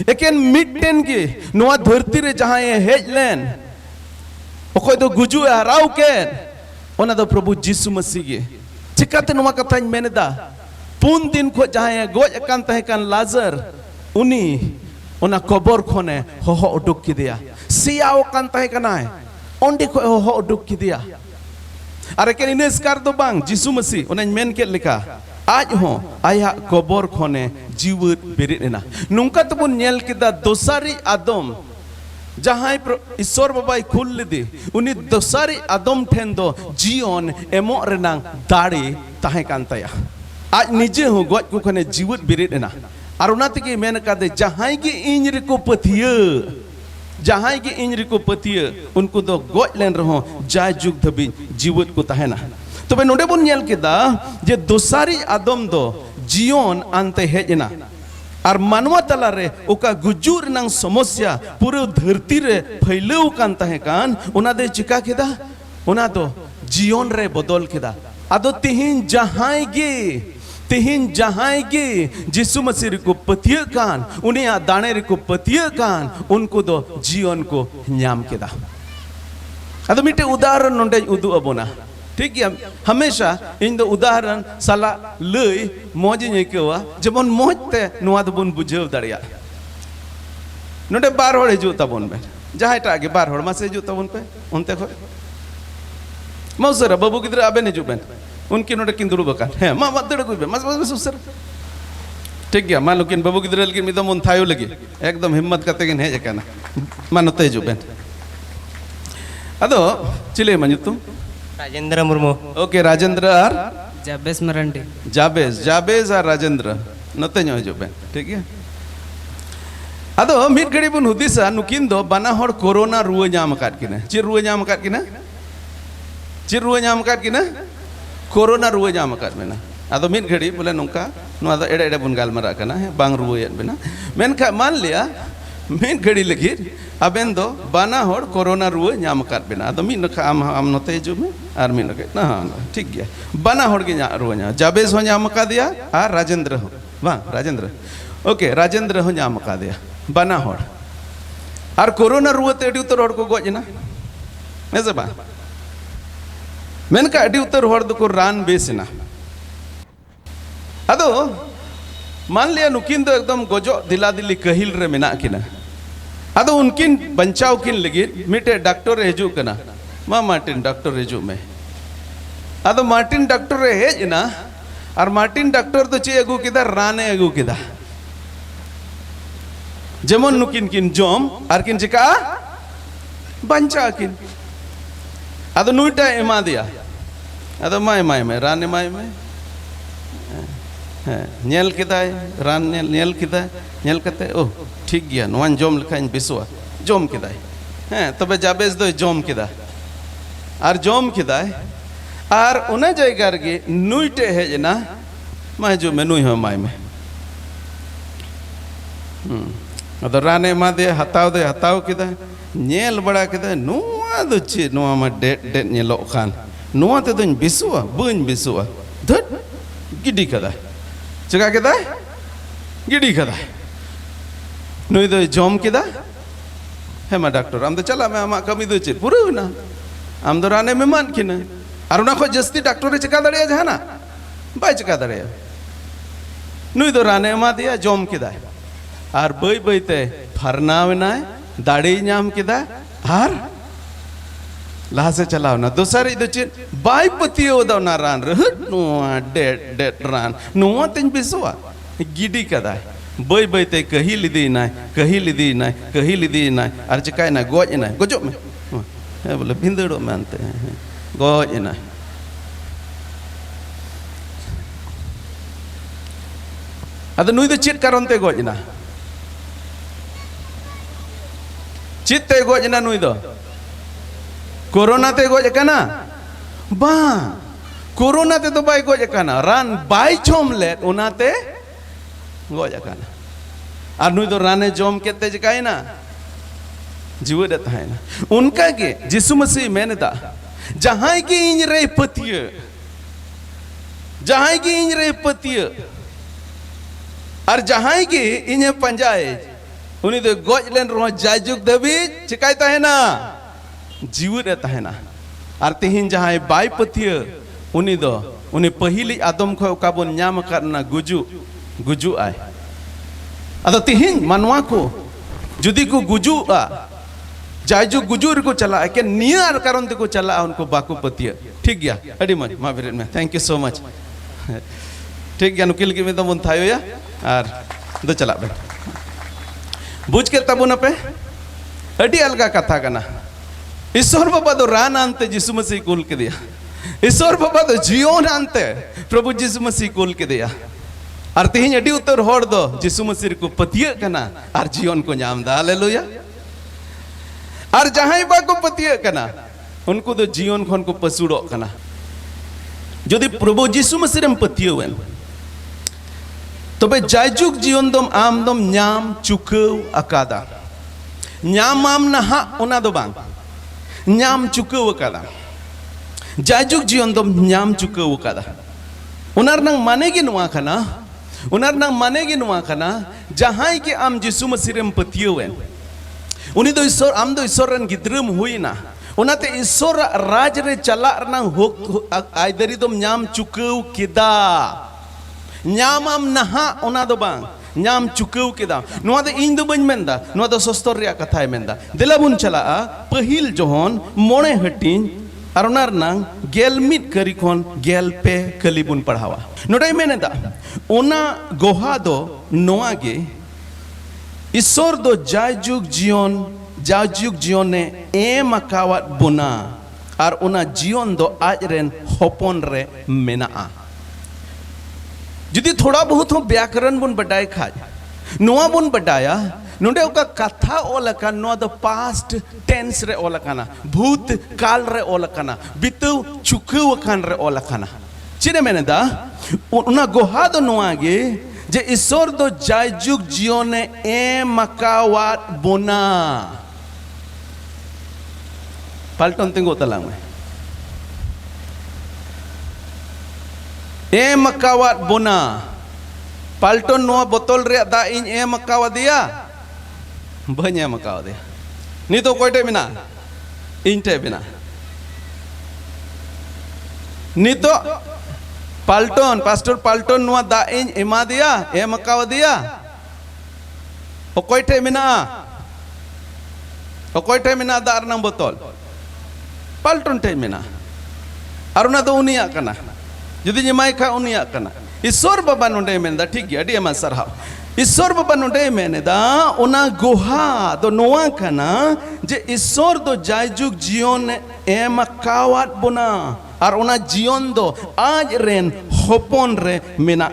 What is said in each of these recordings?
एकेन मिट्टेन की नुआ धरती रे जहां ये हेजलेन ओकोय दो गुजु हराव केन ओना दो प्रभु यीशु मसीह गे चिकाते नुआ कथाñ मेनेदा पुन दिन को जहां ये गोज अकान तहेकान लाजर उनी ओना कबर खोने होहो उडुक किदिया सियाओ कान तहेकानाय ओंडे को होहो उडुक किदिया अरे केन इनेस्कार दो बांग यीशु मसीह ओनाñ मेन केद लेका आज हो आया कबर खोने जीवित बेरित एना नुंका तबुन नेल किदा दोसारी आदम जहां ईश्वर बाबाई खुल लेदे उनी दोसारी आदम ठेन दो जीवन एमो रेनांग दाड़ी ताहे कान ताया आज निजे हो गोज को खने जीवित बेरित एना और उना तेगे मेन कादे जहां गे इन रिको पथिया जहां गे इन रिको पथिया उनको दो गोज लेन रहो जाय जुग धबी जीवित को ताहेना तबे नोडे बन नेल केदा जे दोसारी आदम दो जीवन आनते हेजना और मानवा तला रे ओका गुजुर नंग समस्या पूरे धरती रे फैलेउ कान ताहे कान उना दे चिका केदा उना दो जीवन रे बदल केदा आदो तिहिन जहां गे यीशु मसीह को पतिया कान उनिया दाने रे को पतिया कान उनको दो जीवन को न्याम केदा आदो मिटे उदाहरण नोडे उदु अबोना ठीक है हमेशा इन दो उदाहरण साला लई मौज निकवा जबन मौज ते नुआ दबन बुझेव दाड़िया नोडे बार होड़ हिजु तबन बे जहां टा गे बार होड़ मासे हिजु तबन पे उनते खो मौसरा बाबू गिद्र आबे हिजु बेन उनकी नोडे किन दुरु बकान हे मा मदड़ गुबे मस मस उसर ठीक गया मान लो किन बाबू गिद्र लगिन मिदम उन थायो लगी एकदम हिम्मत करते किन हे जकाना मानते हिजु बेन अदो चिले मनुतु राजेंद्र मुर्मू ओके राजेंद्र और जाबेस मरंडी जाबेज और राजेंद्र नते नो जो बे ठीक है अदो मिट घड़ी बुन हुदिसा नुकिन दो बना होड़ कोरोना रुआ नाम काट किना चिर रुआ नाम काट किना चिर रुआ नाम काट किना कोरोना रुआ नाम काट मेना अदो मिट घड़ी बोले नुका नो अदो एडे एडे बुन गालमरा कना है बांग रुआ यन बेना मेनखा मान लिया मिट घड़ी लगी अबेन दो बाना होड़ कोरोना रुआ नाम काट बेना अदो मिट नखा आम नते हिजु में और मिट नके ना ठीक गया बाना होड़ के रुआ नाम जाबेज हो नाम का दिया और राजेंद्र हो वाह राजेंद्र ओके राजेंद्र हो नाम का दिया बाना होड़ और कोरोना रुआ ते एडी उतर होड़ को गोजना ऐसे बा मेनका एडी उतर होड़ दो को रान बेसना अदो मान लिया नुकिन दो एकदम गोजो दिला दिली कहिल रे मेना किना अदो उनकिन बंचाव किन लगी मिटे डॉक्टर हेजू कना मा मार्टिन डॉक्टर हेजू में अदो मार्टिन डॉक्टर रे हेज ना और मार्टिन डॉक्टर तो चे अगू किदा राने अगू किदा जेमन नुकिन किन जोम और किन चिका बंचा किन अदो नुइटा एमा दिया अदो माय में राने माय में नेल किदाय रान नेल किदाय नेल कते ओ ठीक गया नोन जोम लखाइन बिसुआ जोम किदाय हैं तबे जाबेज दो जोम किदा और जोम किदाय और उना जयगार गे नुइटे हेजना मा जो में नुई हो माय में अदो राने मा दे हताव किदा नेल बड़ा किदा नुआ दो चे नुआ मा डेट नेलो खान नुआ ते दोन बिसुआ बन बिसुआ धट गिडी कदा चका किदा गिडी कदा नुई दो जोम किदा हे मा डॉक्टर आम दो चला मैं आमा कमी दो चे पूरा ना आम दो राने में मान किना और उना को जस्ती डॉक्टर रे चका दड़िया जहाना बाय चका दड़िया नुई दो राने मा दिया जोम किदा और बई बई ते फरनाव ना दाड़ी नाम किदा और लहा से चलाओ ना दोसर इदो चे बाय पतियो दो ना रान रहट नुआ डेट रान नुआ तिन बिसुआ गिडी कदा बई बई ते कही लिदी ना और चिकाय ना गोज ना गोजो में है बोले भिंदड़ो में अंते गोज ना अदो नुई दो चित कारण ते गोज ना चित ते गोज ना नुई दो कोरोना ते गोज कना बा कोरोना ते तो बाय गोज कना रान बाय जोम ले उना ते गोज कना और नुई दो राने जोम केते जकाय ना जीवत है ना उनका के यीशु मसीह मैंने दा जहां की इंज रे पतिय और जहां की इन्हें पंजाए उनी दो गज लेन रो जायजुग दबी चिकाय तहना जीवित तहना और तिहिन जहां बाय पथिय उनी पहिली आदम खो काबन न्याम करना गुजु आय अदो तिहिन मानवा को जुदी को गुजु आ जायजुग गुजु रे को चला के नियर कारण ते को चला उनको बाकु पथिय ठीक गया अडी मच मा बिरेन में थैंक यू सो मच ठीक गया नुकिल के में तो मन थायो या और दो चला बे बुझ के तबुन पे अडी अलगा कथा कना ईश्वर बाबा दो रान आनते यीशु मसीह कुल के दिया ईश्वर बाबा दो जीवन आनते प्रभु यीशु मसीह कुल के दिया और तिहिन अडी उतर होड़ दो यीशु मसीह को पतिय कना और जीवन को नाम दा हालेलुया और जहां बा को पतिय कना उनको दो जीवन खन को पसुड़ो कना यदि प्रभु यीशु मसीह रम पतिय वेन तबे जायजुग जीवन दम आम दम न्याम चुकव अकादा न्याम आम नहा ओना दो बांग न्याम चुकव अकादा जायजुग जीवन दम न्याम चुकव अकादा उनार नंग माने की नुआ खना उनार नंग माने की नुआ खना जहां के आम यीशु मसीह रम पतिय वेन उनी दो ईश्वर आम दो ईश्वर रन गिद्रम हुई ना उनाते ईश्वर राज रे चला रनंग होक आइदरी दम न्याम चुकव किदा न्यामाम नहा ओना दो बांग न्याम चुकव केदा नोआ दो इन दो बन मेंदा नोआ दो सस्तर रिया कथा मेंदा देला बुन चला पहिल जोहन मोणे हटिन और ओनार नंग गेल मिट करी खन गेल पे कली बुन पढ़ावा नोडे मेनेदा ओना गोहा दो नोआ गे ईश्वर दो जायजुग जीवन ने एम अकावत बुना और ओना जीवन दो आज रेन होपन रे मेना जुदी थोड़ा बहुत हो व्याकरण बुन बटाई खाज नोआ बुन बटाया नोडे ओका कथा ओलका नो द पास्ट टेंस रे ओलकाना भूत काल रे ओलकाना बितु चुकु वखान रे ओलकाना चिने मेनेदा उना गोहा दो नोआ गे जे ईश्वर दो जायजुग जीवने ए मकावात बोना पाल्टन तिंगो तलांग में ए मकावात बोना पाल्टन नोआ बोतल रे दा इन ए मकावा दिया बने मकावा दिया नी तो कोई टे बिना इन टे बिना नी तो पाल्टन पास्टर पाल्टन नोआ दा इन एमा दिया ए मकावा दिया ओ कोई टे बिना दा रनंग बोतल पाल्टन टे बिना अरुणा तो उनिया कना जुदी जमाई खा उनिया कना ईश्वर बाबा नोडे मेनदा ठीक गया अडी एमा सरहाव ईश्वर बाबा नोडे मेनेदा ओना गोहा दो नोआ कना जे ईश्वर दो जायजुग जीवन एम कावात बोना और ओना जीवन दो आज रेन होपन रे मेना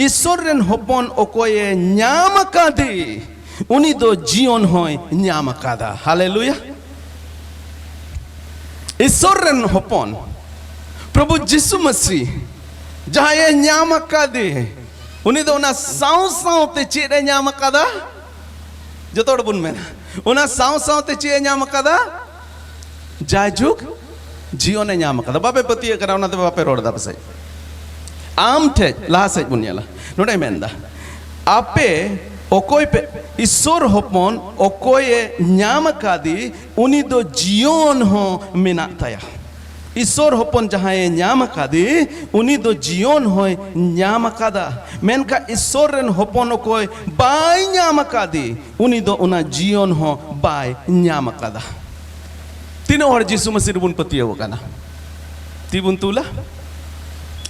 ईश्वर रेन होपन ओकोये न्याम कादी उनी दो जीवन होय न्याम कादा हालेलुया ईश्वर रेन होपन प्रभु यीशु मसीह जहां ये न्याम कादी उनी दो ना साउ साउ ते चेरे न्याम कादा जतोड़ बुन में उना साउ साउ ते चेरे न्याम कादा जायजुग जीवन ने न्याम कादा बापे पतिय करा उना ते बापे रोड दा बसे आम थे ला से बुनियाला नोडे मेंदा आपे ओकोय पे ईश्वर होपन ओकोय न्याम कादी उनी दो जीवन हो मिना तया ईश्वर होपन जहां न्याम कादी उनी दो जीवन होय न्याम कादा मेनका ईश्वर रेन होपन कोय बाय न्याम कादी उनी दो उना जीवन हो बाय न्याम कादा तीन और यीशु मसीह बुन पतियो काना तिबुन तुला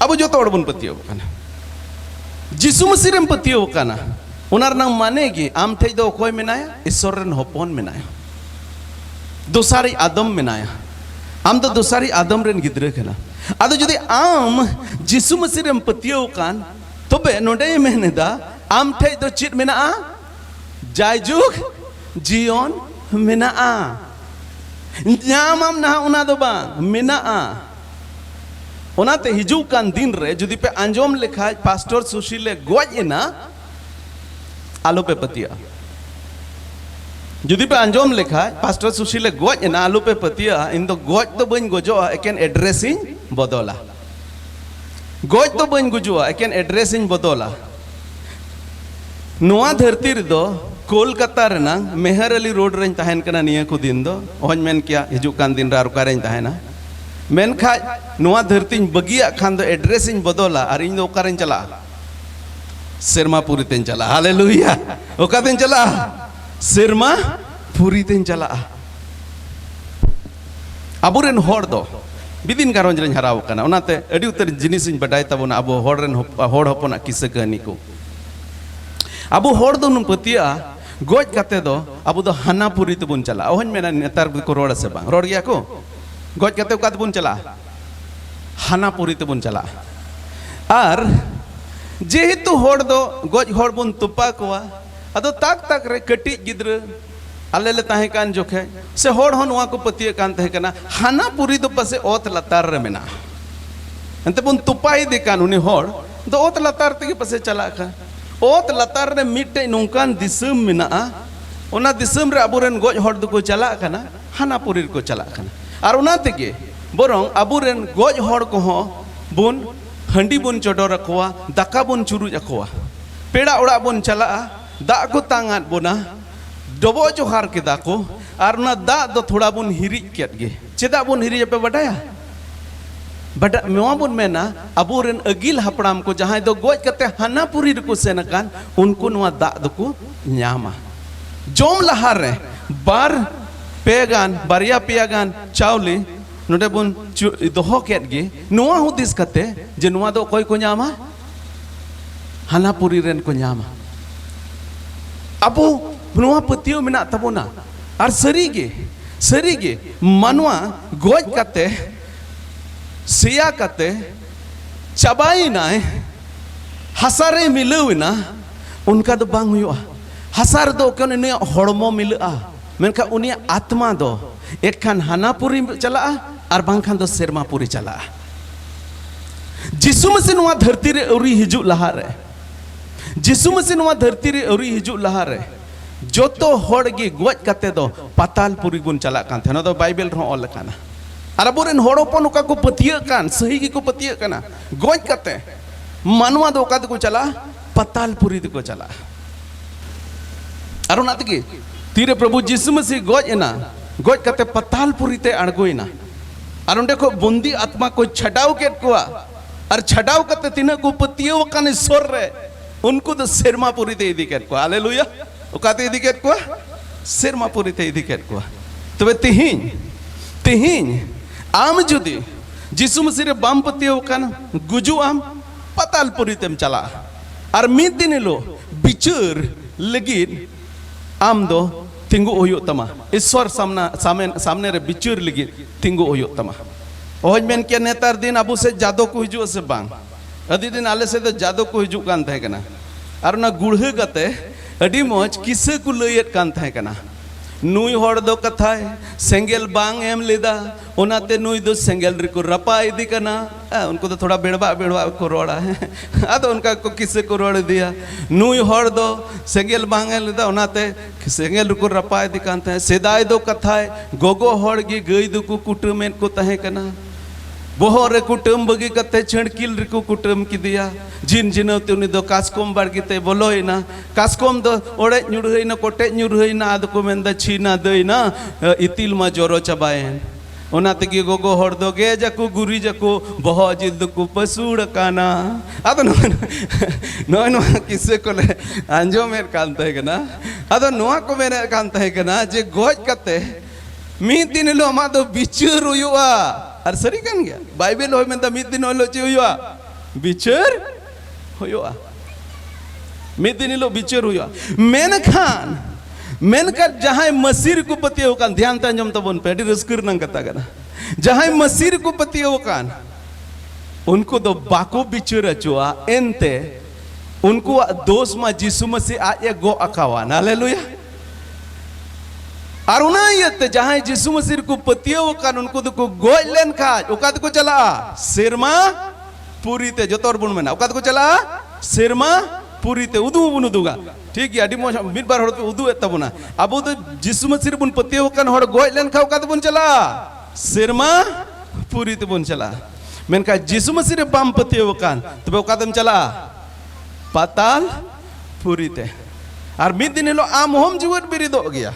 अब जो तोड़ बुन पतियो काना यीशु मसीह रेन पतियो काना उनार नंग मानेगी आम थे दो कोय मेनाया ईश्वर रेन होपन मेनाया दोसारी आदम मेनाया आम तो दोसारी आदम रेन गिद्रे कना आदो जुदी आम यीशु मसीह रेन पतियो कान तबे नोडे मेनेदा आम थे दो चित मेना जायजुग जीवन मेना न्याम आम ना उना दो बा मेना ओनाते हिजू कान दिन रे जुदी पे अंजोम लेखा पास्टर सुशीले गोजना आलू पे पतिया जुदी पे अंजोम लेखा पास्टर सुशीले गोजना आलू पे पतिया इन दो गोज तो बन गोजो एकेन एड्रेसिंग बदला गोज तो बन गुजुआ एकेन एड्रेसिंग बदला नोआ धरती रे दो कोलकाता रेना मेहर अली रोड रेन तहन कना निया को दिन दो ओहन मेन किया हिजु कान दिन रा रुका रेन तहना मेन खा नुआ धरती बगिया खान दो एड्रेस इन बदला और इन दो ओकारेन चला सेरमा पूरी तेन चला हालेलुया ओका तेन चला सेरमा पूरी तेन चला अबुरेन होड़ दो बिदिन गारोंज रेन हराव कना ओनाते अडी उतर जिनिस इन बडाय तबोना अबो होड़ रेन होड़ हपना किस्सा कहनी को अबो होड़ दो नु पतिया गोज कते दो अबो दो हानापुरी तबुन चला ओहन मेना नेतार को रोड से बांग रोड गया को गोज कते उका तबुन चला हानापुरी तबुन चला आर जेहेतु होड़ दो गोज होड़ बुन तुपा कोआ अदो ताक ताक रे कटी गिद्र आले ले ताहे कान जोखे से होड़ हो नुआ को पतिया कान तहे कना हानापुरी दो पसे ओत लतार रे मेना अंते बुन तुपाई दे कान उनी होड़ दो ओत लतार तेगे पसे चला का ओत लतार रे मिटे नोंकान दिसम मेना ओना दिसम रे अबुरेन गोज होड़ दो को चला कना हानापुरी को चला कना आर ओना तेगे बोरों अबुरेन गोज होड़ को हो बुन हंडी बुन चोडोर अकोवा दाका बुन चुरुज अकोवा पेड़ा ओड़ा बुन चला दा को तांगात बुना डबो जोहार के दा को आर ना दा दो थोड़ा बुन हिरी केट गे चेदा बुन हिरी पे बटाया बट मेवा बुन मेना अबुरेन अगिल हपड़ाम को जहां दो गोज कते हानापुरी को सेनकान उनको नुआ दा दो को न्यामा जोम लहार रे बार पेगान बारिया पियागान चावली नोडे बुन दोहो केट गे नुआ हुदिस कते जे नुआ दो कोई को न्यामा हानापुरी रेन को न्यामा अबो नुआ पतियो मेना तबोना और सरी गे मानवा गोज कते सिया कते चबाई नाय हसारे मिलुना उनका दो बांग हुआ हसार दो कने ने हड़मो मिलआ मेनका उनिया आत्मा दो एक खान हानापुरी चला और बांग खान दो सेरमापुरी चला जिसु मसीह नुआ धरती रे औरी हिजु लहा रे जिसु मसीह नुआ धरती रे औरी हिजु लहा रे जोतो होड़ गे गोज कते दो पातालपुरी गुन चला कान थे दो बाइबल रो ऑल काना और अबुरेन होड़ोपन उका को पतिया कान सही की को पतिया काना गोज कते मानवा दो का को चला पातालपुरी को चला और उना तके तीरे प्रभु यीशु मसीह गोज एना गोज कते पातालपुरी ते अड़गोइना और उंडे को बुंदी आत्मा को छडाव केट कोआ और छडाव कते तिना को पतिया काने सोर रे उनको तो सेरमापुरी ते इदी केट को हालेलुया उकाते इदी केट को सेरमापुरी ते इदी केट को तबे तिहिन आम जुदी जिसु मसीह रे बाम पतियो कान गुजु आम पातालपुरी तेम चला और मिद दिन लो बिचुर लगिन आम दो तिंगु होयो तमा ईश्वर सामने रे बिचुर लगिन तिंगु होयो तमा ओहज मेन के नेतार दिन अबु से जादो को हिजु से बांग अदी दिन आले से तो जादो को हिजु कान तहे कना और ना गुड़ह कते अडी मोज किसे को लयत कान तहे कना नुई होड़ दो कथाय सेंगेल बांग एम लेदा ओनाते नुई दो सेंगेल रिको रपा इदी कना उनको तो थोड़ा बेड़वा को रोड़ा है आदो उनका को किसे को रोड़ दिया नुई होड़ दो सेंगेल बांग एम लेदा ओनाते सेंगेल रिको रपा इदी कान तहे सेदाय दो कथाय गोगो होड़ गी गई दो को कुटुमेन को तहे कना बोहो रे कुटुम बगी कते छणकिल रिको कुटुम की दिया जिन जिनते उनी दो कास्कोम बाड़गीते बोलोइना कास्कोम दो ओड़े ᱧᱩᱨᱦᱟᱹᱭᱱᱟ कोटे ᱧᱩᱨᱦᱟᱹᱭᱱᱟ आदो को मेंदा छीना दईना इतिल मा जोरो चबायन ओना तेगी गोगो होड़ दो गे जाको गुरी जाको बोहो जिल दो को पसूड़ काना आदो नो किसे कोले आंजो मेर कांता है कना आदो नोआ को मेरे कांता है कना जे गोज कते मी दिन लो मा दो बिचुर हुआ और सरी कान गया बाइबल होय मेंदा मी दिन लो ची हुआ बिचुर हुआ मी दिन लो बिचुर हुआ मेनकर जहां मसीर को पति होकान ध्यान तंजम तबन पेडी रस्कर नंग कता कना जहां मसीर को पति होकान उनको दो बाको बिचुर अचुआ एनते उनको दोष मा यीशु मसीह आज गो अकावा हालेलुया अरुणा ये जहां यीशु मसीह को पति होकान उनको तो को गोज लेन खाज ओका को चला सेरमा पूरी ते जोतोर बुन मेना ओका को चला सेरमा पूरी ते उदू बुन उदुगा ठीक है अडी मोज मिद बार हड़ उदू तबना अब तो यीशु मसीह बुन पति होकान हड़ गोज लेन खा ओका बुन चला सेरमा पूरी ते बुन चला मेनका यीशु मसीह रे बाम पति होकान तबे ओका चला पाताल पूरी ते और मिद दिन हिलो आम होम जीवित बिरिदो गया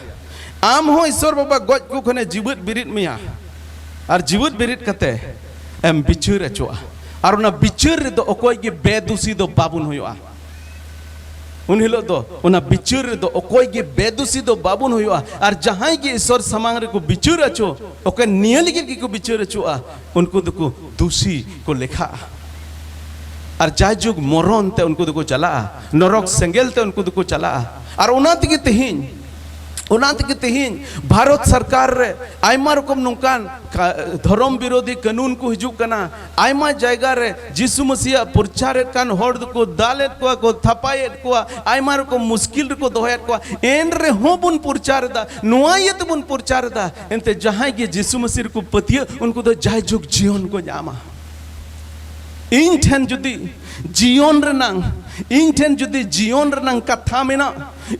आम हो ईश्वर बाबा गज को खने जीवित बिरिद मिया और जीवित बिरिद कते एम बिचुर अचुआ और उना बिचुर रे दो ओकोय गे बेदुसी दो बाबुन होयोआ उन हिलो दो उना बिचुर रे दो ओकोय गे बेदुसी दो बाबुन होयोआ और जहां गे ईश्वर समांग रे को बिचुर अचो ओके नियल गे को बिचुर अचुआ उनको दको दोषी को लेखा और जाय जुग मरण ते उनको दको चला नरक सेंगेल ते उनको दको चला और उनात के तेहिन भारत सरकार रे आयमा रकम नोंकान धर्म विरोधी कानून को हिजुक कना आयमा जायगा रे जिसु मसीह प्रचार कान हर को दालेत को थपायत को आयमा रकम मुश्किल को दोहयत को एन रे हो बुन प्रचार दा नुआयत बुन प्रचार दा एनते जहां के जिसु मसीह को पतिय उनको तो जाय जुग जीवन को जामा इन ठन जुदी जीवन रनांग इन ठन जुदी जीवन रनांग कथा मेना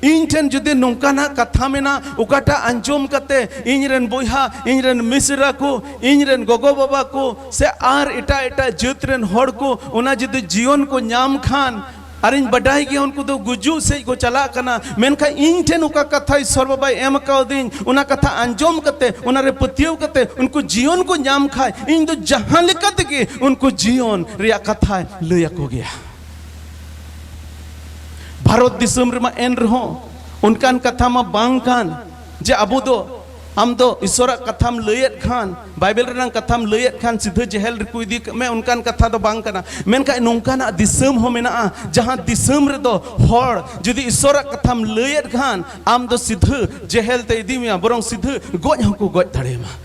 इन ठन जुदी नोंकाना कथा मेना उकाटा अंजोम कते इनरन बोहा इनरन मिसरा को इनरन गोगो बाबा को से आर एटा एटा जतरन हड़ को उना जुदी जीवन को नाम खान अरे बडाई गया उनको तो गुजू से को चला कना मेनखा इन ठेन उका कथा ईश्वर बाबा एम का दिन उना कथा अंजोम कते उना रे पतियो कते उनको जीवन को नाम खाए इन तो जहां लिखत के उनको जीवन रिया कथा लया को गया भारत दिसम रे मा एन रहो उनकान कथा मा बांग कान जे अबो दो हम तो ईश्वर कथाम लयत खान बाइबल रंग कथाम लयत खान सीधे जेहल रे कोई दी मैं उनकान कथा तो बांग कना मेनका नोंकाना दिसम हो मेना जहां दिसम रे दो हड़ जदि ईश्वर कथाम लयत खान आम दो सीधे जेहल ते इदी मिया बरंग सीधे गज हको गज धड़े मा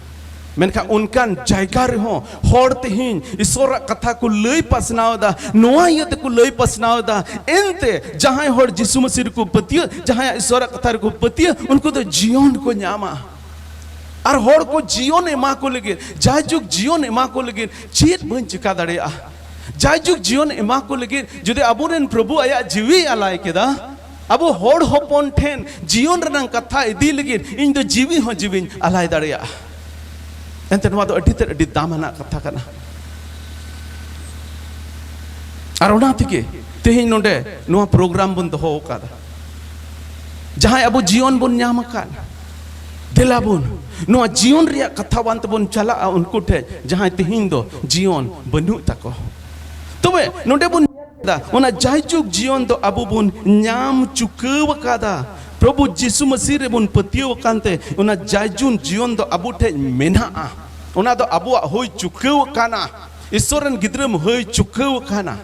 मेनका उनकान जायगा रे हो हड़ तेहिन ईश्वर कथा को लय पसनाव दा नोआ यत को लय पसनाव दा एनते जहां हड़ यीशु मसीह को पतिय जहां ईश्वर कथा को पतिय उनको तो जीवन को न्यामा और हड़ को जीवन एमा को लगे जाय जुग जीवन एमा को लगे चेत बन चिका दड़ेया जाय जुग जीवन एमा को लगे जुदे अबोरेन प्रभु आया जीवी आलाय केदा अबो हड़ होपन ठेन जीवन रनंग कथा इदी लगे इन तो जीवी हो जीविन आलाय दड़ेया एंते नवा दो अडी दामना कथा कना और ओना थिके तेहि नोडे नवा प्रोग्राम बन दोहो कादा जहां अबो जीवन बन न्याम कान देला बन नो जीवन रिया कथा वांत बन चला उनको ठे जहां तेहिन दो जीवन बनु तको तबे नोडे बन दा ओना जायजुग जीवन दो अबु बन न्याम चुकव कादा प्रभु यीशु मसीह रे बन पतियो कांते ओना जायजुन जीवन दो अबु ठे मेना ओना दो अबु होय चुकव काना ईश्वरन गिद्रम होय चुकव काना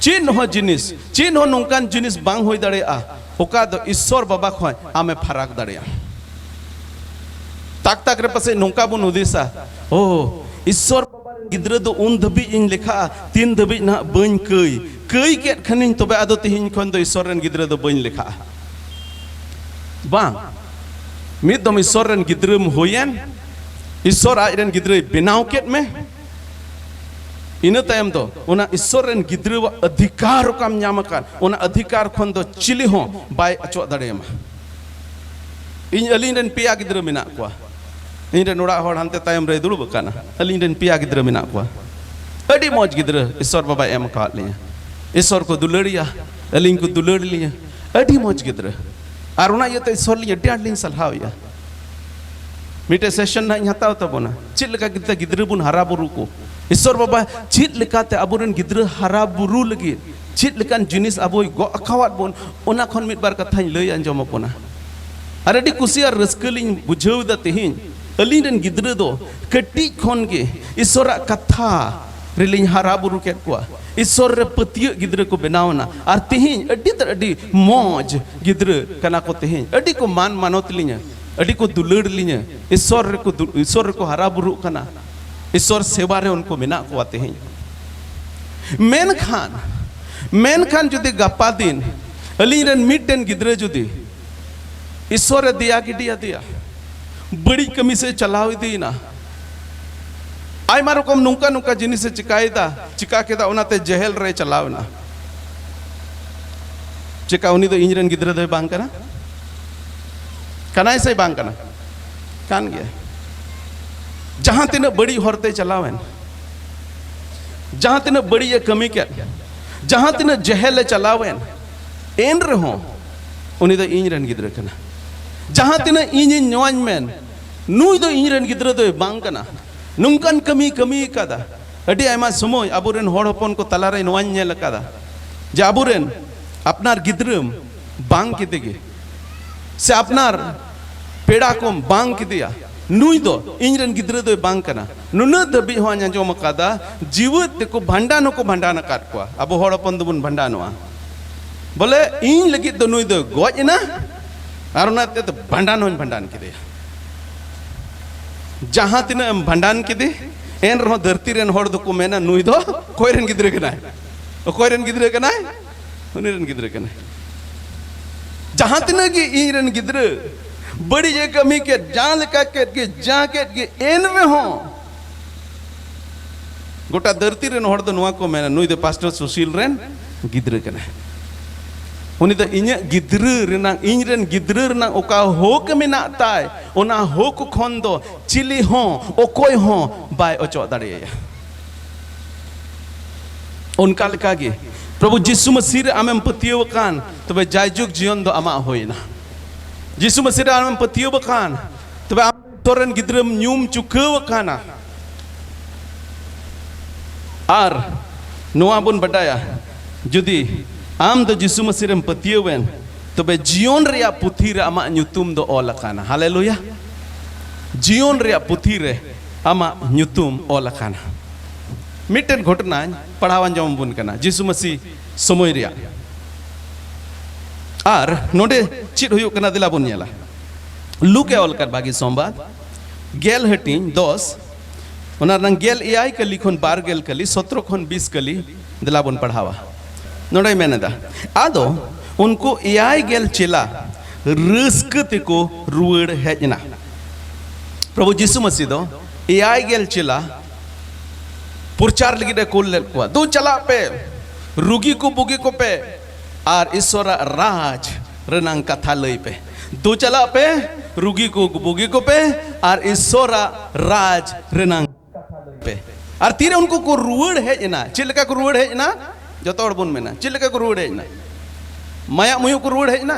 चीन हो जिनिस चीन हो नोंकान जिनिस बांग होय दड़ेया ओका दो ईश्वर बाबा खय आमे फराक दड़ेया ताक ताक रे पसे नोंका बुन उदिसा ओ ईश्वर बाबा गिद्र दो उन धबी इन लेखा तीन धबी ना बन कई केट खनिन तबे आदो तिहिन खन दो ईश्वर रन गिद्र दो बन लेखा बांग मिद दम ईश्वर रन गिद्र म होयन ईश्वर आज रन गिद्र बेनाव केट में इन तायम दो उना ईश्वर रन गिद्र अधिकार काम न्याम कान उना अधिकार खन दो चिली हो बाय अचो दड़ेमा इन अलिन रन पिया गिद्र मेना कोआ इन रन ओड़ा हड़ हानते तायम रे दुड़ुब काना अलिन रन पिया गिद्र मेना कोआ अडी मौज गिद्र ईश्वर बाबा एम काट लिया ईश्वर को दुलड़िया अलिन को दुलड़ लिया अडी मौज गिद्र और उना ये तो ईश्वर लिया डाड लिन सलाहया मिटे सेशन ना हताव तबोना चिल लगा गिद्र बुन हरा बुरु को ईश्वर बाबा चीत लेकाते अबोरन गिद्र हरा बुरु लगी चीत लेकान जिनिस अबोय गो अखावात बोन ओना खन मिद बार कथा लय अंजम पोना अरेडी कुसिया रस्कलिन बुझाव दा तेहिन अलिन रन गिद्र दो कटी खन गे ईश्वर कथा रिलिन हरा बुरु केट कोआ ईश्वर रे पतिय गिद्र को बनावना और तेहिन अडी मौज गिद्र कना को तेहिन अडी को मान मानत लिnya अडी को दुलड़ लिnya ईश्वर को हरा बुरु कना ईश्वर सेवा रे उनको मेना को आते हैं मेन खान जुदी गप्पा दिन अली रन मिटन गिद्रे जुदी ईश्वर दिया दिया बड़ी कमी से चलाव दी ना आई मारो कम नुका नुका जिनिस से चिका के दा उनाते जेहल रे चलाव ना चिका उनी तो इंजरन गिद्रे दे बांग कना कनाय से बांग कना कान गया जहां तीन बड़ी हरते चलावें जहां तीन बड़ी कमी के जहां तीन जहेल चलावेन एन रहो उनी दो इन रन गिद्रा कना जहां तीन इन नोआन मेन नुई दो इन रन गिद्रा दो बांग कना नुंकन कमी कादा अडी आयमा समय आबुरेन होड़ हपन को तलारे नोआन नेल कादा जे आबुरेन अपनार गिद्रम बांग किदेगे से अपनार पेड़ा को बांग किदिया नुई दो इन रन गिद्रा दो बांग कना नुना दबी हो आंजम कादा जीवित को भांडान काट को अब होड़ हपन दबुन भांडानवा बोले इन लगी दो नुई दो गोजना और उनाते तो भांडान किदिया जहां तीन भांडान किदे एन रहो धरती रेन होड़ दो को मेना नुई दो कोई रन गिद्रे कना कोई रन गिद्रे कना उनी रन गिद्रे कना जहां तीन की इन रन गिद्रे बड़ी ये कमी के जान का के जा के एन रहो गोटा धरती रेन होड़ दो नुआ को मेना नुई दो पास्टर सुशील रेन गिद्रे कना उनी तो इन्या गिद्रे रेना इन रन गिद्रे रेना ओका होक मेना ताय ओना होक खन दो चिली हो ओकोय हो बाय ओचो दाड़ेया उनका लेका गे प्रभु यीशु मसीह रे आमेम पतियो कान तबे जायजुग जीवन दो आमा होइना यीशु मसीह रे आमेम पतियो कान तबे आम तोरन गिद्रम न्यूम चुकव काना आर नोआ बुन बडाया जुदी आम दो यीशु मसीह रे पतियो वेन तबे जीवन रे पुथी रे आमा न्युतुम दो ओल काना हालेलुया जीवन रे पुथी रे आमा न्युतुम ओल काना मिटन घटना पढ़ावान जम बुन कना यीशु मसीह समय रे आर नोडे चिट हुयु कना दिला बुन नेला लुके ओल कर बागी सोमबार गेल हटिन 10 ओना रंग गेल एआई कली खन 12 गेल कली 17 खन 20 कली दिला बुन पढ़ावा नोडे मेनेदा आदो उनको एआई गेल चेला रस्कते को रुवड़ हेजना प्रभु यीशु मसीह दो एआई गेल चेला प्रचार लगी कुल को दो चला पे रुगी को बुगी को पे और ईश्वर राज रनांग कथा लई पे दो चला पे रुगी को बुगी को पे और ईश्वर राज रनांग कथा लई पे और तीरे उनको को रुवड़ है ना चिलका को रुवड़ है ना जो तोड़ बुन में ना चिलका को रुवड़ है ना माया मुयो को रुवड़ है ना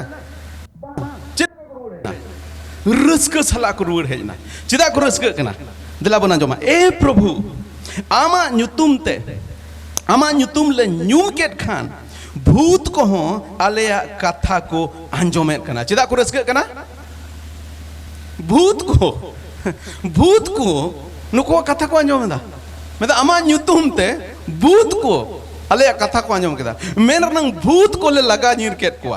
चिलका को रुवड़ है ना रस्क सला को रुवड़ है ना चिदा को रस्क कना दिला बना जमा ए प्रभु आमा न्युतुम ते आमा न्युतुम ले न्यूम केट खान भूत को हो आलेया कथा को अंजोमेत कना चिदा को रस्क कना भूत को नुको कथा को अंजोमेदा मेदा आमा न्युतुम ते भूत को आलेया कथा को अंजोम केदा मेन रनंग भूत को ले लगा नीर केट को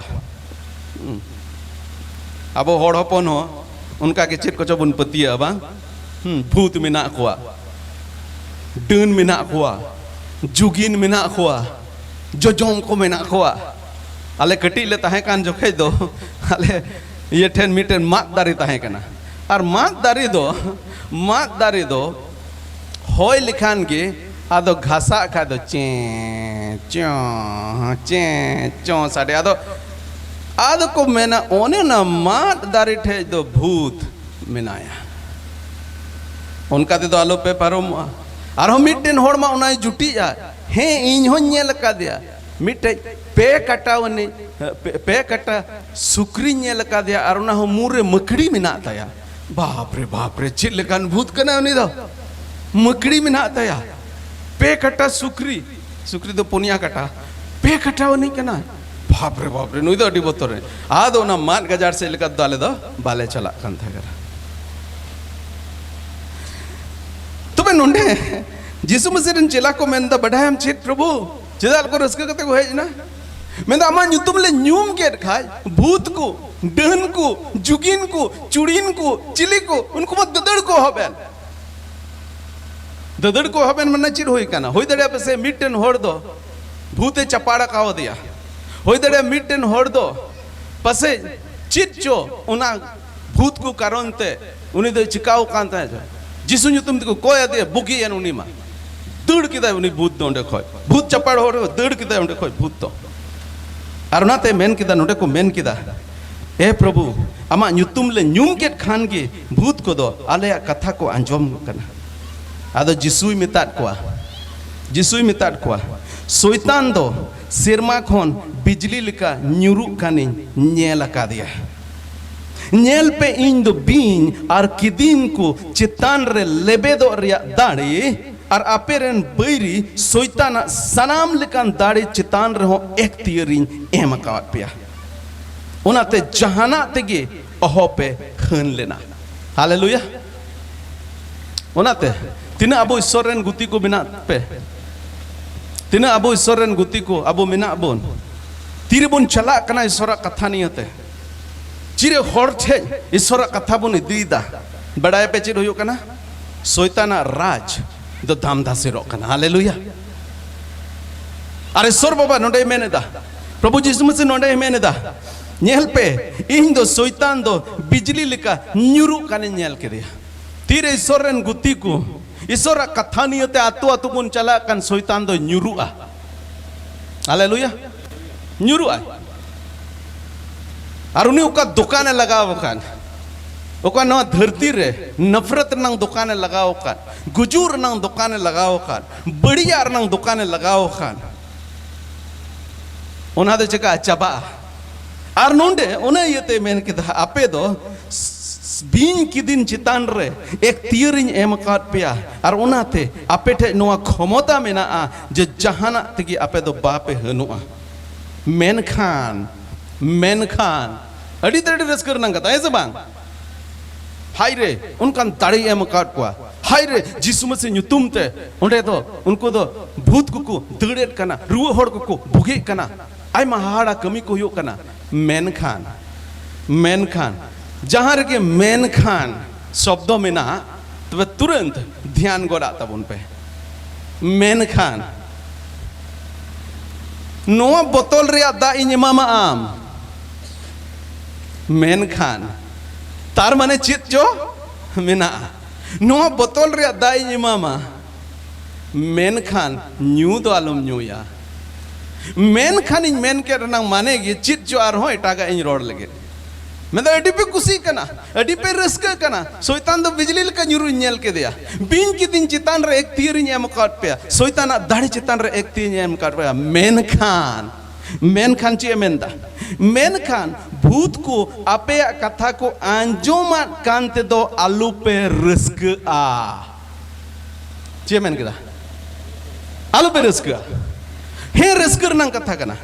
अब होड़ हपन हो उनका के चेत को चबुन पतिया बांग भूत मेना को डन मेना खोआ जुगिन मेना खोआ जोजोम को मेना खोआ आले कटी ले ताहे कान जोखे दो आले ये ठेन मिटेन मात दारी ताहे कना और मात दारी दो होय लिखान के आदो घासा खा दो चे चो साडे आदो को मेना ओने ना मात दारी ठे दो भूत मेनाया उनका ते दो आलो पे पारोम आरो मिटेन होड़ मा उनाय जुटिया हे इन हो नेल का दिया मिटे पे कटावने पे कटा सुक्री नेल का दिया आरो ना हो मुरे मकड़ी मिना ताया बाप रे चिल लेकान भूत कना उनी दो मकड़ी मिना ताया पे कटा सुक्री दो पुनिया कटा पे कटावनी कना बाप रे नुई दो अडी बतरे आदो ना मान गजार से लेका दाले दो बाले चला कान था करा तबे नोंडे यीशु मसीह रन चेला को मेंदा बढ़ायम चेत प्रभु चेदाल को रस्क कते को हेजना मेंदा अमा न्युतुम ले न्यूम केट खाय भूत को डहन को जुगिन को चुड़ीन को चिली को उनको मत ददड़ को हबेन मन चिर होई काना होई दड़े पे से मिटन होड़ दो भूते चपाड़ा काव दिया होई दड़े मिटन होड़ दो पसे चिच्चो उना भूत को कारण ते उनी दो चिकाव कांता है जिसु ᱧᱩᱛᱩᱢ ᱛᱮᱠᱚ ᱠᱚᱭ ᱟᱫᱮᱭᱟ ᱵᱩᱜᱤᱭᱮᱱ ᱩᱱᱤ ᱢᱟ ᱫᱟᱹᱲ ᱠᱮᱫᱟᱭ ᱩᱱᱤ ᱵᱷूत ᱫᱚ ᱚᱸᱰᱮ ᱠᱷᱚᱡ ᱵᱷूत ᱪᱟᱯᱟᱲ ᱦᱚᱲ ᱫᱟᱹᱲ ᱠᱮᱫᱟᱭ ᱚᱸᱰᱮ ᱠᱷᱚᱡ ᱵᱷूत ᱫᱚ ᱟᱨ ᱚᱱᱟᱛᱮ ᱢᱮᱱ ᱠᱮᱫᱟ ᱱᱚᱰᱮ ᱠᱚ ᱢᱮᱱ ᱠᱮᱫᱟ ए प्रभु आमा ᱧᱩᱛᱩᱢ ᱞᱮ ᱧᱩᱢ ᱠᱮᱫ ᱠᱷᱟᱱ ᱜᱮ भूत ᱠᱚᱫᱚ ᱟᱞᱮᱭᱟᱜ ᱠᱟᱛᱷᱟ ᱠᱚ ᱟᱸᱡᱚᱢ ᱠᱟᱱᱟ ᱟᱫᱚ ᱡᱤᱥᱩᱭ ᱢᱮᱛᱟᱫ ᱠᱚᱣᱟ जिसुई मिताद को शैतान दो सेरमा खन बिजली लेका ᱧᱩᱨᱩᱜ कानी नेल का दिया नेल पे इन दो बीन और किदिन को चितान रे लेबेदो रिया दाड़ी और अपेरन बैरी शैतान सनाम लेकान दाड़ी चितान रे हो एक तियरिन एम कावत पिया उनाते जहाना तेगे अहो पे हन लेना हालेलुया उनाते तिना अबो ईश्वरन गुती को बिना पे तिना अबो ईश्वरन गुती को अबो मिना बोन तीरे बोन चला कना ईश्वर कथा नियते चिरे हर ठे ईश्वर कथा बोन इदीदा बड़ाय पे चिर होयो कना शैताना राज दो धाम धासेरो कना हालेलुया अरे ईश्वर बाबा नोडे मेनेदा प्रभु यीशु मसीह नोडे मेनेदा नेल पे इन दो शैतान दो बिजली लेका ᱧᱩᱨᱩᱜ काने नेल के दिया तीरे ईश्वरन गुती को ईश्वर कथा नियते आतु आतु बोन चला कन शैतान दो ᱧᱩᱨᱩᱜᱼᱟ हालेलुया ᱧᱩᱨᱩᱜᱼᱟ और उन्हें उका दुकाने लगाव कान उका नवा धरती रे नफरत नंग दुकाने लगाव कान गुजूर नंग दुकाने लगाव कान बढ़ियार नंग दुकाने लगाव कान उन्हा दे चका चबा और नोंडे उन्हें येते मेन के आपे दो बीन की दिन चितान रे एक तियरिन एम काट पिया और उनाते आपे ठे नोआ क्षमता मेना जो जहाना तगी आपे दो बापे हनुआ मेन खान अड़ी तड़ी रस्कर नंगता ऐसे बांग हाय रे उनका दाड़ी एम काट को हाय रे जिसु मसीह ᱧᱩᱛᱩᱢ ते उन्हें तो उनको तो भूत को दड़ेट कना रुआ होड़ को बुगे कना आई महाड़ा कमी को यो कना मेन खान जहाँ रे के मेन खान शब्दों में ना तो तुरंत ध्यान गोड़ा तब उन पे मेन खान नोआ बोतल रे दा इन मामा आम मेन खान तार माने चित जो मिना नोआ बोतल रे दा इन मामा मेन खान न्यू दो आलम न्यू या मेन खान इन मेन के रनंग माने गे चित जो आर हो एटागा इन रोड लगे मैं तो अड़ी पे कुसी कना अड़ी पे रस्का कना शैतान दो बिजली लेका ᱧᱩᱨᱩᱜ नेल के दिया बीन की दिन चितान रे एक तीर एम काट पे शैतान दाढ़ी चितान रे एक तीर एम काट पे मेन खान ची मेनदा मेन खान भूत को आपे कथा को आंजोमा कांते दो आलू पे रस्का ची मेन केदा आलू पे रस्का हे रस्कर नंग कथा कना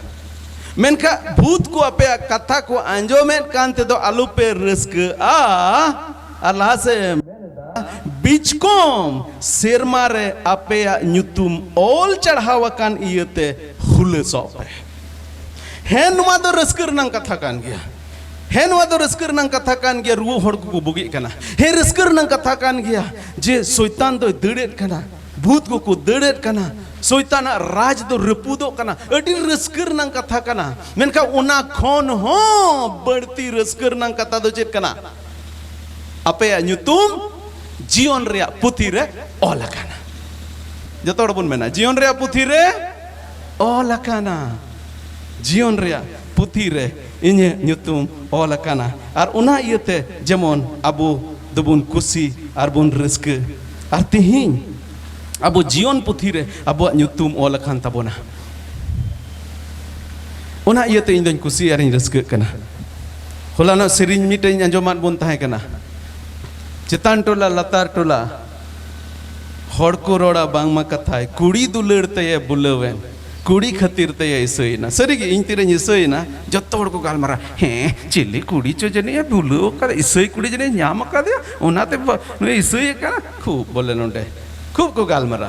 मेनका भूत को अपे कथा को आंजोमेन कांते दो आलू पे रिस्क अल्लाह से बिचकोम सेरमा रे अपे ᱧᱩᱛᱩᱢ ओल चढ़ावा कान इयते हुले सोपे हे नुमा दो रस्कर नंग कथा कान गया हे नुमा दो रस्कर नंग कथा कान गया रुआ होड़ को बुगी कना हे रस्कर नंग कथा कान गया जे शैतान दो दड़ेट कना भूत को दड़ेट कना शैतान राज दो रपुदो कना अडी रस्कर नंग कथा कना मेनका उना खोन हो बढ़ती रस्कर नंग कथा दो चेत कना अपे ᱧᱩᱛᱩᱢ जीवन रे पुथी रे ओल कना जतो हड़ बोन मेना जीवन रे पुथी रे ओल कना जीवन रे पुथी रे इने ᱧᱩᱛᱩᱢ ओल कना और उना इयते जेमन अबो दबुन कुसी और बुन रस्क और तिहिन अब जीवन पुथी रे अब ᱧᱩᱛᱩᱢ ओल खान तबोना उना इयते इन दोन कुसी और इन रस्क कना होलानो सेरिन मिटेन अंजोमान बोन ताहे कना चितान टोला लतार टोला हड़ को रोड़ा बांगमा कथाय कुड़ी दुलड़ते ये बुलवेन कुड़ी खातिर ते इसईना सरीगे इन तीरे इसईना जत्तो हड़ को गालमारा हे चिल्ली कुड़ी चो जने बुलो का इसई कुड़ी जने ᱧᱟᱢ कादे ओनाते इसई कना खूब बोले नोंडे खूब को गालमारा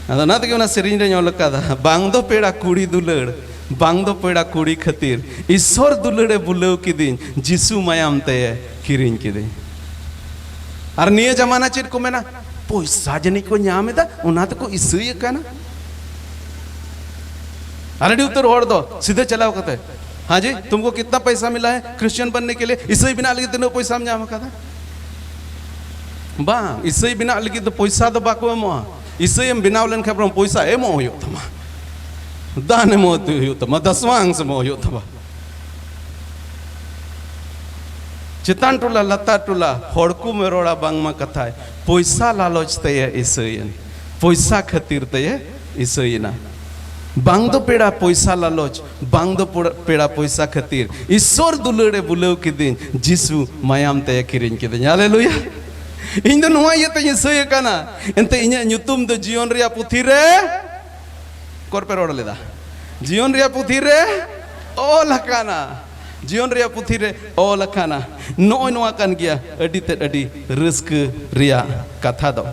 अदा ना तके ओना सेरिन रे ᱧᱚᱞ कादा बांग दो पेड़ा कुड़ी दुलड़ बांग दो पेड़ा कुड़ी खातिर ईश्वर दुलड़े बुलव की दिन जिसु मायाम ते किरिन की दिन और निये जमाना चेत को मेना पैसा जनी को ᱧᱟᱢᱮदा ओनाते को इसई कना अरे उत्तर होड़ दो सीधे चलाओ कहते हाँ जी तुमको कितना पैसा मिला है क्रिश्चियन बनने के लिए इसई बिना लगी तेनो पैसा ᱧᱟᱢ कादा बा इसई बिना लगी तो पैसा दो बाको एमो इसई हम बिना लेन खबर पैसा एमो होयो तमा दान एमो होयो तमा दसवां अंश मो होयो तमा चितान टोला लता टोला हड़कू में रोड़ा बांगमा कथा पैसा लालच ते ईसयन पैसा खातिर ते ईसयना बांग दो पेड़ा पैसा लालच बांग दो पेड़ा पैसा खातिर ईश्वर दुलड़े बुलाव किदिन जिसु मायाम ते किरिन किदिन हालेलुया इन दो नुआ ये ते ईसय काना एंते इन्या ᱧᱩᱛᱩᱢ दो जीवन रिया पुथी रे कोर पे रोड़ लेदा जीवन रिया पुथी रे ओ लकाना जीवन रिया पुथी रे ओ लखाना नोय नोआ कान गिया अडी ते अडी रस्क रिया कथा दो